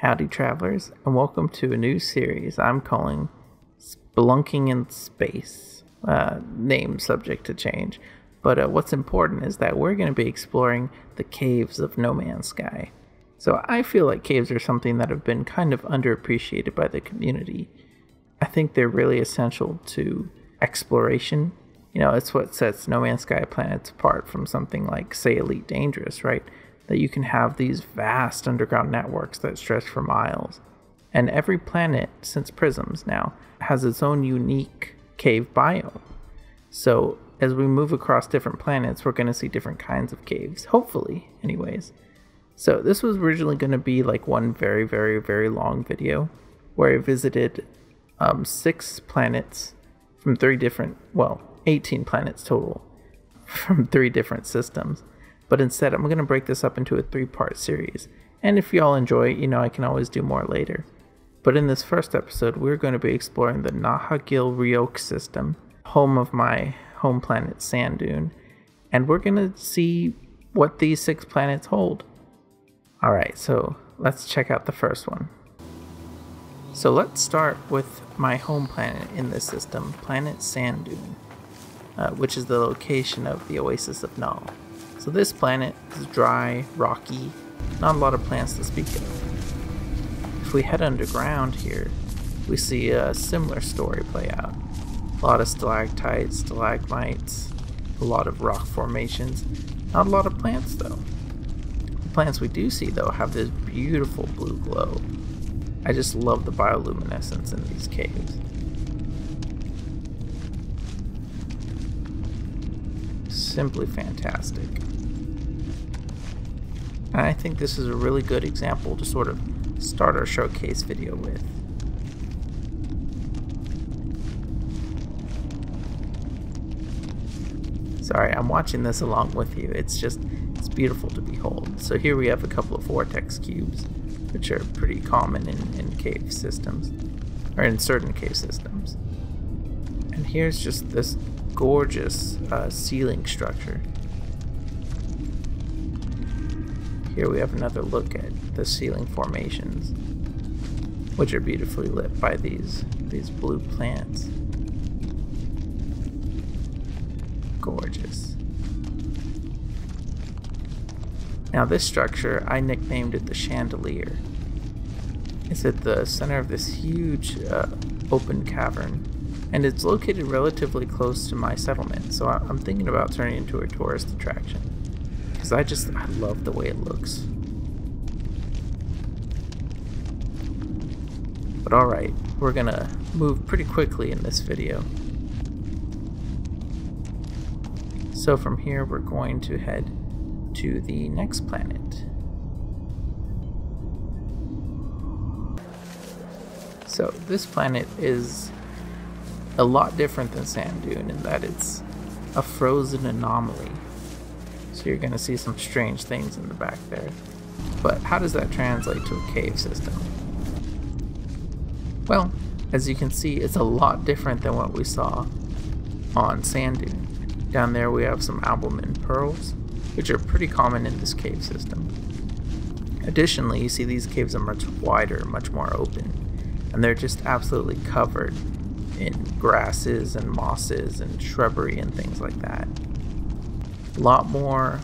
Howdy travelers, and welcome to a new series I'm calling Spelunking in Space. Name subject to change, but what's important is that we're going to be exploring the caves of No Man's Sky. So I feel like caves are something that have been kind of underappreciated by the community. I think they're really essential to exploration. You know, it's what sets No Man's Sky planets apart from something like, say, Elite Dangerous, right? That you can have these vast underground networks that stretch for miles. And every planet, since Prisms now, has its own unique cave biome. So as we move across different planets, we're going to see different kinds of caves, hopefully, anyways. So this was originally going to be like one very, very, very long video where I visited 6 planets from 18 planets total from 3 different systems. But instead, I'm going to break this up into a 3-part series. And if y'all enjoy it, I can always do more later. But in this first episode, we're going to be exploring the No-HUD system, home of my home planet Sandoon. And we're going to see what these 6 planets hold. Alright, so let's check out the first one. So let's start with my home planet in this system, planet Sandoon, which is the location of the Oasis of Null. So this planet is dry, rocky, not a lot of plants to speak of. If we head underground here, we see a similar story play out. A lot of stalactites, stalagmites, a lot of rock formations, not a lot of plants though. The plants we do see though have this beautiful blue glow. I just love the bioluminescence in these caves. Simply fantastic. And I think this is a really good example to sort of start our showcase video with. Sorry, I'm watching this along with you. It's beautiful to behold. So here we have a couple of vortex cubes, which are pretty common in cave systems, or in certain cave systems. And here's just this gorgeous ceiling structure. Here we have another look at the ceiling formations, which are beautifully lit by these blue plants. Gorgeous. Now this structure, I nicknamed it the Chandelier. It's at the center of this huge open cavern, and it's located relatively close to my settlement, so I'm thinking about turning it into a tourist attraction. Because I love the way it looks. But alright, we're gonna move pretty quickly in this video. So from here we're going to head to the next planet. So this planet is a lot different than Sandoon in that it's a frozen anomaly. So you're going to see some strange things in the back there. But how does that translate to a cave system? Well, as you can see, it's a lot different than what we saw on Sandoon. Down there we have some albumin pearls, which are pretty common in this cave system. Additionally, you see these caves are much wider, much more open, and they're just absolutely covered in grasses and mosses and shrubbery and things like that. A lot more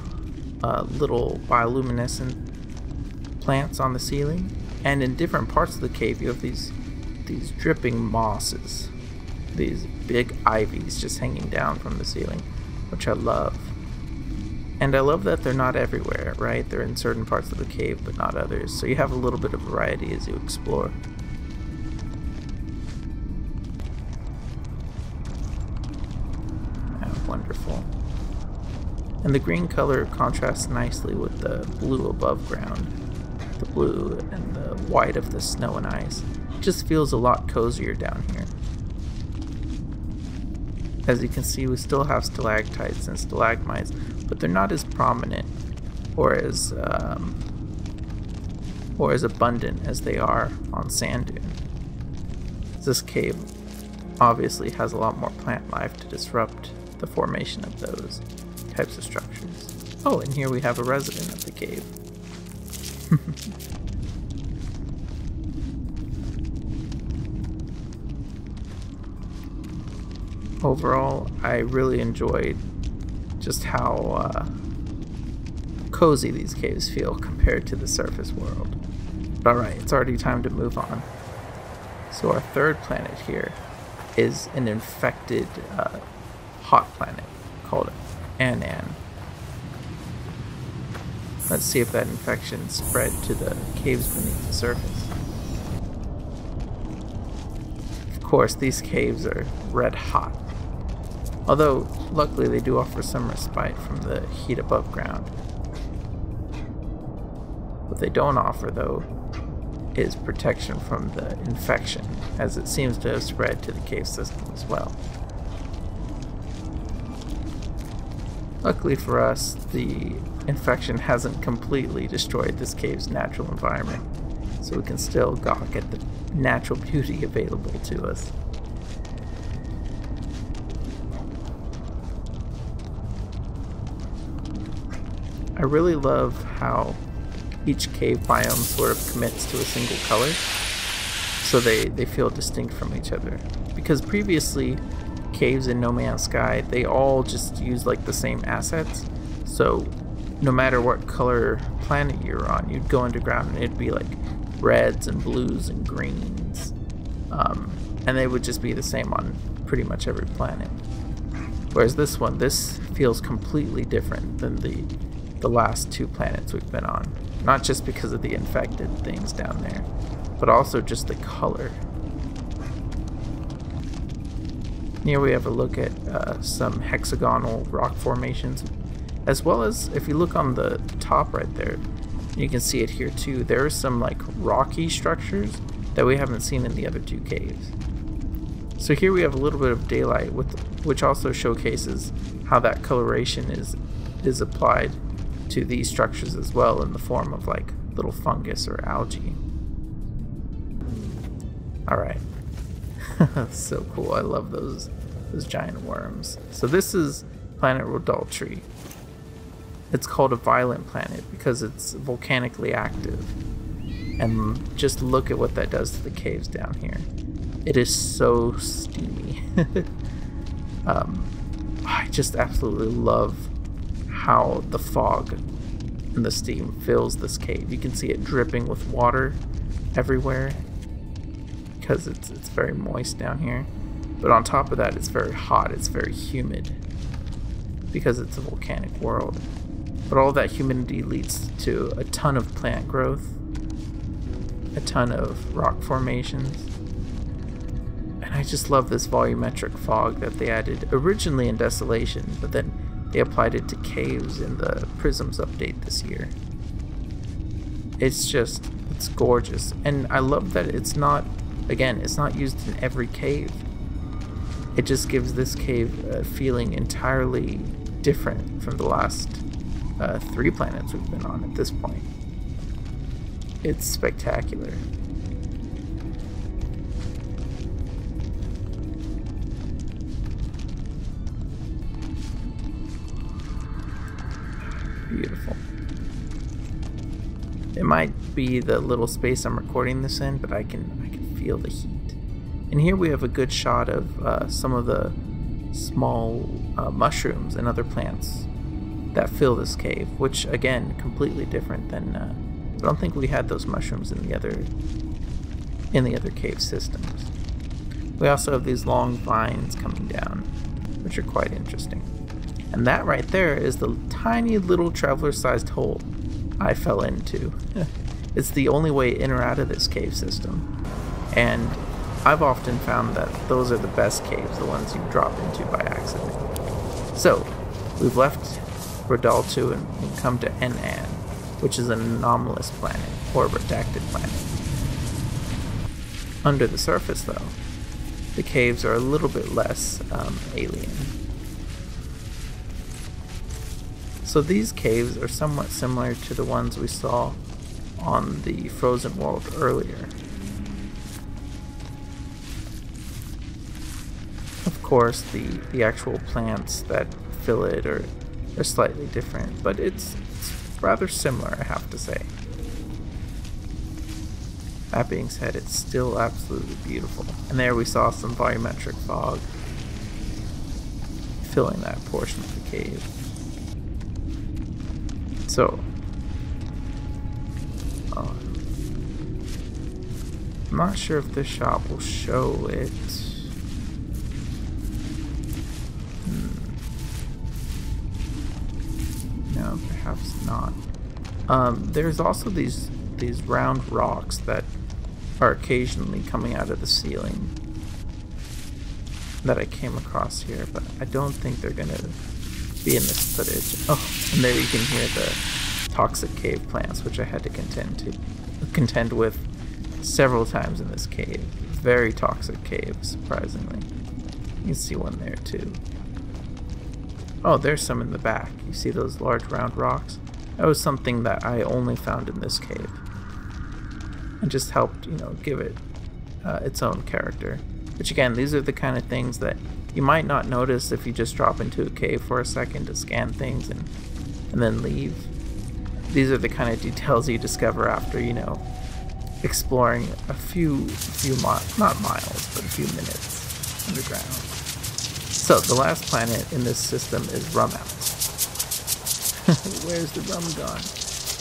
little bioluminescent plants on the ceiling, and in different parts of the cave you have these dripping mosses, these big ivies just hanging down from the ceiling, which I love. And I love that they're not everywhere, right? They're in certain parts of the cave but not others, so you have a little bit of variety as you explore. Wonderful. And the green color contrasts nicely with the blue above ground, the blue and the white of the snow and ice. It just feels a lot cozier down here. As you can see, we still have stalactites and stalagmites, but they're not as prominent or as abundant as they are on Sandoon. This cave obviously has a lot more plant life to disrupt the formation of those types of structures. Oh, and here we have a resident of the cave. overall, I really enjoyed just how cozy these caves feel compared to the surface world. But alright, it's already time to move on. So our third planet here is an infected hot planet called Annann. Let's see if that infection spread to the caves beneath the surface. Of course, these caves are red hot. Although, luckily they do offer some respite from the heat above ground. What they don't offer, though, is protection from the infection, as it seems to have spread to the cave system as well. Luckily for us, the infection hasn't completely destroyed this cave's natural environment, so we can still gawk at the natural beauty available to us. I really love how each cave biome sort of commits to a single color, so they feel distinct from each other. Because previously, caves in No Man's Sky, they all just use like the same assets, so no matter what color planet you're on, you'd go underground and it'd be like reds and blues and greens, and they would just be the same on pretty much every planet. Whereas this one, this feels completely different than the last two planets we've been on. Not just because of the infected things down there, but also just the color. Here we have a look at some hexagonal rock formations, as well as if you look on the top right there, you can see it here too. There are some like rocky structures that we haven't seen in the other two caves. So here we have a little bit of daylight, which also showcases how that coloration is applied to these structures as well, in the form of like little fungus or algae. Alright. So cool. I love those giant worms. So this is planet Rodaltri. It's called a violent planet because it's volcanically active. And just look at what that does to the caves down here. It is so steamy. I just absolutely love how the fog and the steam fills this cave. You can see it dripping with water everywhere because it's very moist down here. But on top of that, it's very hot, it's very humid because it's a volcanic world. But all that humidity leads to a ton of plant growth, a ton of rock formations. And I just love this volumetric fog that they added originally in Desolation, but then they applied it to caves in the Prisms update this year. It's gorgeous. And I love that it's not used in every cave. It just gives this cave a feeling entirely different from the last 3 planets we've been on at this point. It's spectacular. Beautiful. It might be the little space I'm recording this in, but I can feel the heat. And here we have a good shot of some of the small mushrooms and other plants that fill this cave, which again, completely different than I don't think we had those mushrooms in the other cave systems. We also have these long vines coming down, which are quite interesting. And that right there is the tiny little traveler-sized hole I fell into. It's the only way in or out of this cave system. And I've often found that those are the best caves, the ones you drop into by accident. So, we've left Rodaltri and come to Ennann, which is an anomalous planet, or a redacted planet. Under the surface, though, the caves are a little bit less alien. So these caves are somewhat similar to the ones we saw on the Frozen World earlier. Of course, the actual plants that fill it are slightly different, but it's rather similar, I have to say. That being said, it's still absolutely beautiful. And there we saw some volumetric fog. filling that portion of the cave. So, I'm not sure if this shot will show it. No, perhaps not. There's also these round rocks that are occasionally coming out of the ceiling that I came across here, but I don't think they're gonna be in this footage. Oh, and there you can hear the toxic cave plants, which I had to contend with several times in this cave. Very toxic cave, surprisingly. You can see one there too. Oh, there's some in the back. You see those large round rocks? That was something that I only found in this cave, and just helped, you know, give it its own character. Which again, these are the kind of things that you might not notice if you just drop into a cave for a second to scan things and then leave. These are the kind of details you discover after, you know, exploring a few miles, not miles, but a few minutes underground. So the last planet in this system is Rumout. Where's the rum gone?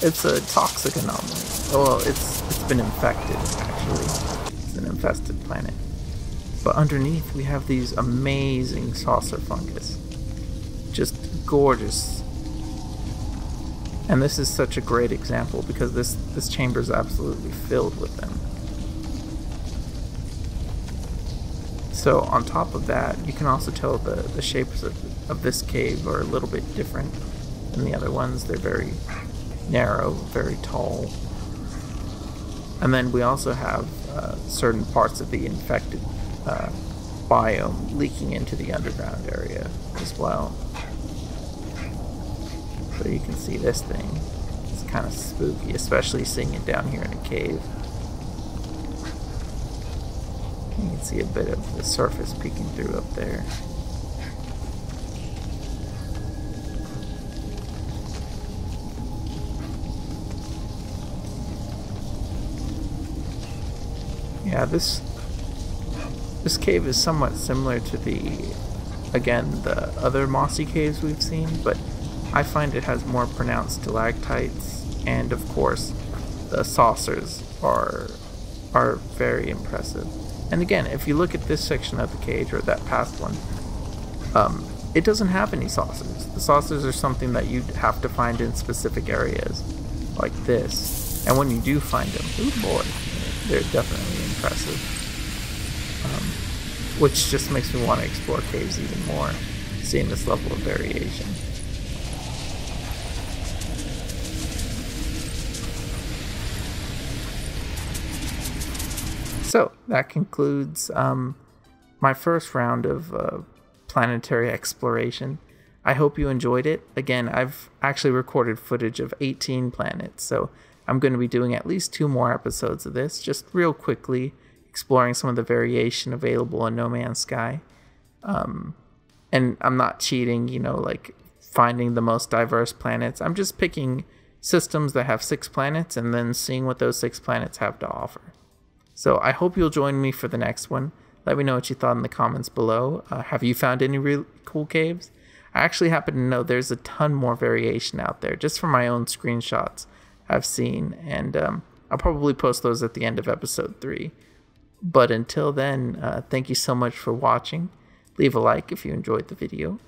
It's a toxic anomaly. Oh, well, it's been infected, actually. It's an infested planet. But underneath we have these amazing saucer fungus. Just gorgeous. And this is such a great example because this chamber is absolutely filled with them. So on top of that, you can also tell the shapes of this cave are a little bit different than the other ones. They're very narrow, very tall. And then we also have certain parts of the infected biome leaking into the underground area as well. So you can see this thing. It's kind of spooky, especially seeing it down here in a cave. You can see a bit of the surface peeking through up there. Yeah, this cave is somewhat similar to the other mossy caves we've seen, but I find it has more pronounced stalactites, and of course the saucers are very impressive. And again, if you look at this section of the cage, or that past one, it doesn't have any saucers. The saucers are something that you'd have to find in specific areas, like this. And when you do find them, oh boy, they're definitely impressive. Which just makes me want to explore caves even more, seeing this level of variation. So that concludes my first round of planetary exploration. I hope you enjoyed it. Again, I've actually recorded footage of 18 planets, so I'm going to be doing at least 2 more episodes of this, just real quickly exploring some of the variation available in No Man's Sky. And I'm not cheating, you know, like finding the most diverse planets. I'm just picking systems that have 6 planets and then seeing what those 6 planets have to offer. So I hope you'll join me for the next one. Let me know what you thought in the comments below. Have you found any really cool caves? I actually happen to know there's a ton more variation out there, just from my own screenshots I've seen. And I'll probably post those at the end of episode 3. But until then, thank you so much for watching. Leave a like if you enjoyed the video.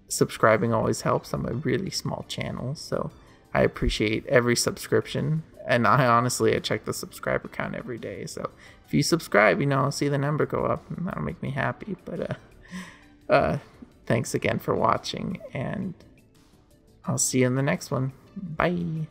Subscribing always helps. I'm a really small channel, so I appreciate every subscription. And I check the subscriber count every day. So if you subscribe, you know, I'll see the number go up, and that'll make me happy. But thanks again for watching, and I'll see you in the next one. Bye.